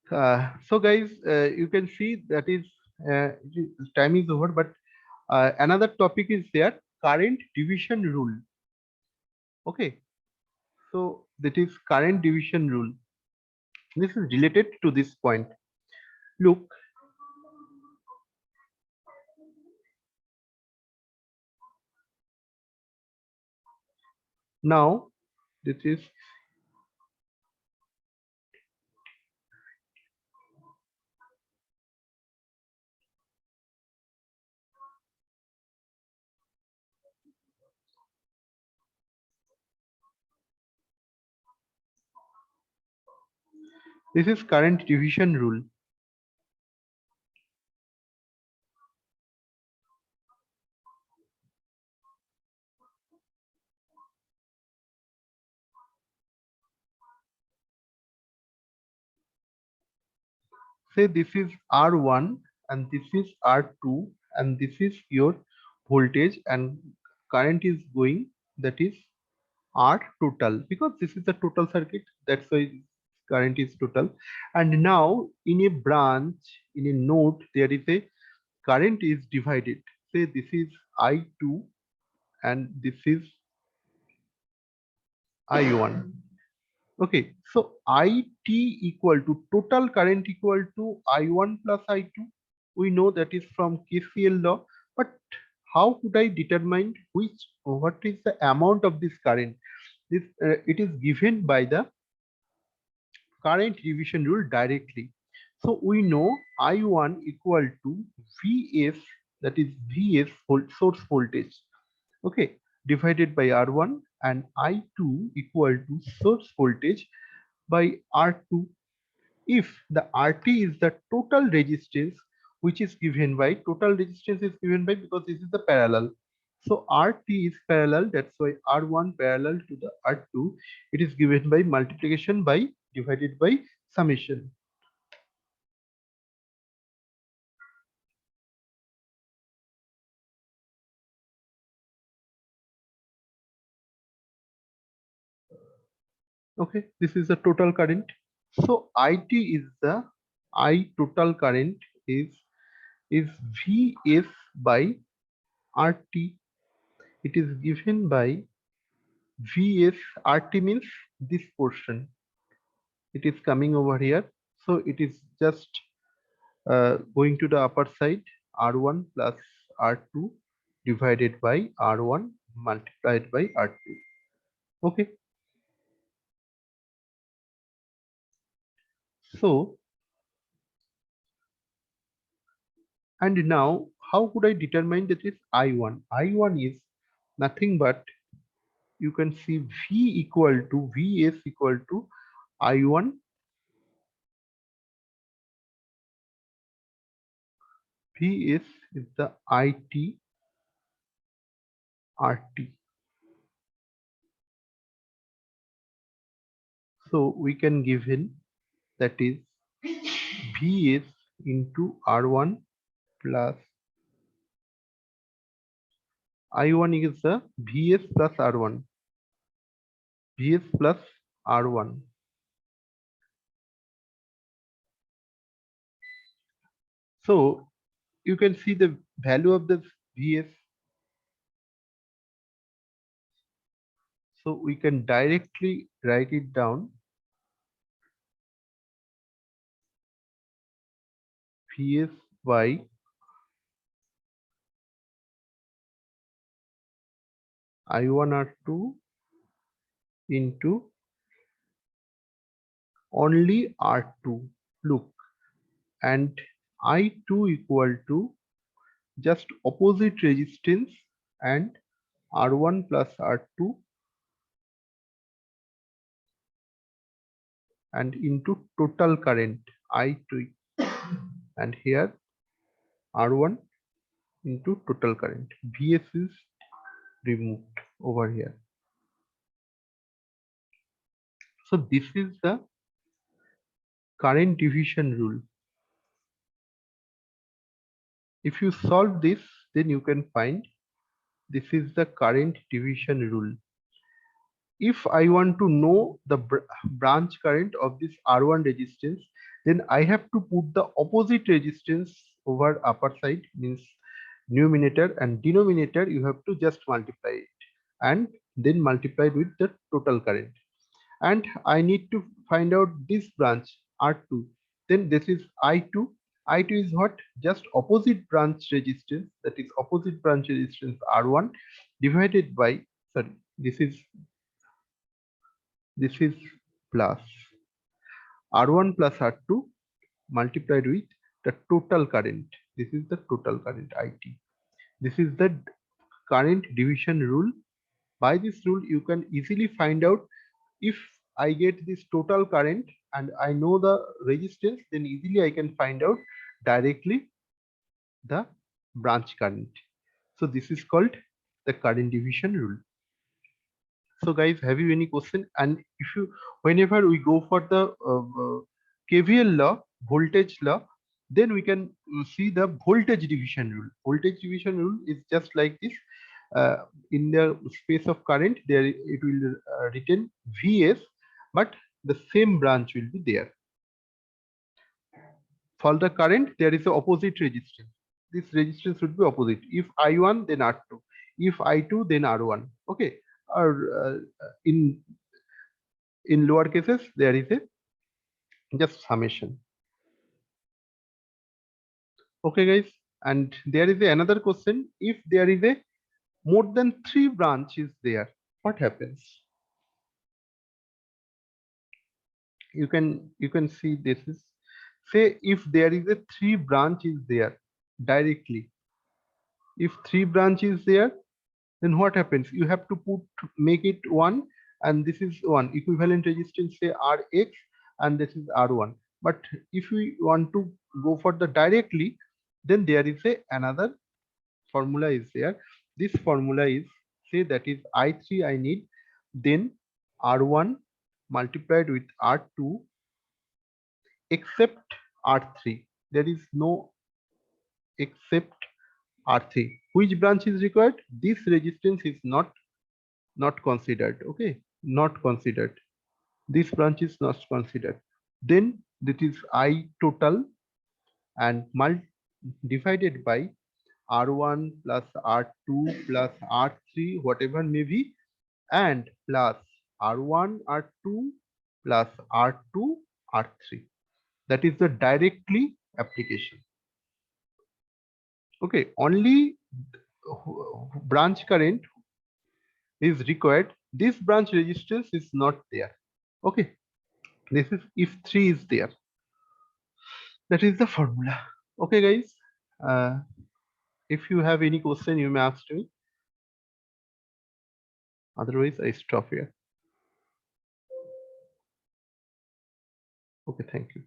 So guys, you can see that is time is over, but another topic is there, current division rule. Okay, so that is current division rule. This is related to this point. Look, now this is current division rule. Say this is R1 and this is R2 and this is your voltage and current is going, that is R total, because this is the total circuit, that's why current is total. And now in a branch, in a node, there is a current is divided. Say this is I2 and this is I1. Okay, so IT equal to total current equal to I1 plus I2. We know that is from KCL law, but how could I determine what is the amount of this current? This it is given by the current division rule directly. So we know I1 equal to Vs, that is Vs source voltage, okay, divided by R1, and I2 equal to source voltage by R2. If the RT is the total resistance, which is given by, total resistance is given by, because this is the parallel. So RT is parallel, that's why R1 parallel to the R2. It is given by multiplication by divided by summation. Okay, this is the total current. So IT is the I total current is Vs by RT. It is given by Vs. RT means this portion. It is coming over here. So it is just going to the upper side, R1 plus R2 divided by R1 multiplied by R2. Okay. So, and now how could I determine that is I1? I1 is nothing but, you can see V equal to Vs equal to I1. Vs is the IT RT. So we can give in, that is Vs into R1 plus I1 is the Vs plus R1. Vs plus R1. So you can see the value of the Vs. So we can directly write it down. Vs by I1 R2 into only R2. Look, and I2 equal to just opposite resistance and R1 plus R2 and into total current I2, and here R1 into total current. Vs is removed over here. So this is the current division rule. If you solve this, then you can find this is the current division rule. if I want to know the branch current of this R1 resistance, then I have to put the opposite resistance over upper side, means numerator and denominator you have to just multiply it and then multiply with the total current. And I need to find out this branch R2. Then this is I2. I2 is what? Just opposite branch resistance, that is opposite branch resistance R1 divided by, sorry, this is plus R1 plus R2 multiplied with the total current. This is the total current IT. This is the current division rule. By this rule, you can easily find out if I get this total current and I know the resistance, then easily I can find out directly the branch current. So this is called the current division rule. So guys, have you any question? And if you, whenever we go for the KVL law, voltage law, then we can see the voltage division rule. Voltage division rule is just like this. In the space of current, there it will written Vs, but the same branch will be there. For the current, there is a opposite resistance. This resistance should be opposite. If I1, then R2. If I2, then R1. Okay. Or in lower cases, there is a just summation. Okay, guys. And there is another question. If there is a more than 3 branches there, what happens? You can see this is, say if there is a 3 branches there directly. If 3 branches there, then what happens? You have to make it 1, and this is 1 equivalent resistance, say Rx, and this is R1. But if we want to go for the directly, then there is another formula is there. This formula is, say that is I3 I need, then R1 multiplied with R2 except R3. There is no except R3. Which branch is required? This resistance is not considered. Okay, not considered. This branch is not considered. Then that is I total and divided by R1 plus R2 plus R3, whatever may be, and plus R1 R2 plus R2 R3. That is the directly application. Okay, only branch current is required. This branch resistance is not there. Okay, this is if 3 is there. That is the formula. Okay, guys. If you have any question, you may ask me. Otherwise, I stop here. Okay, thank you.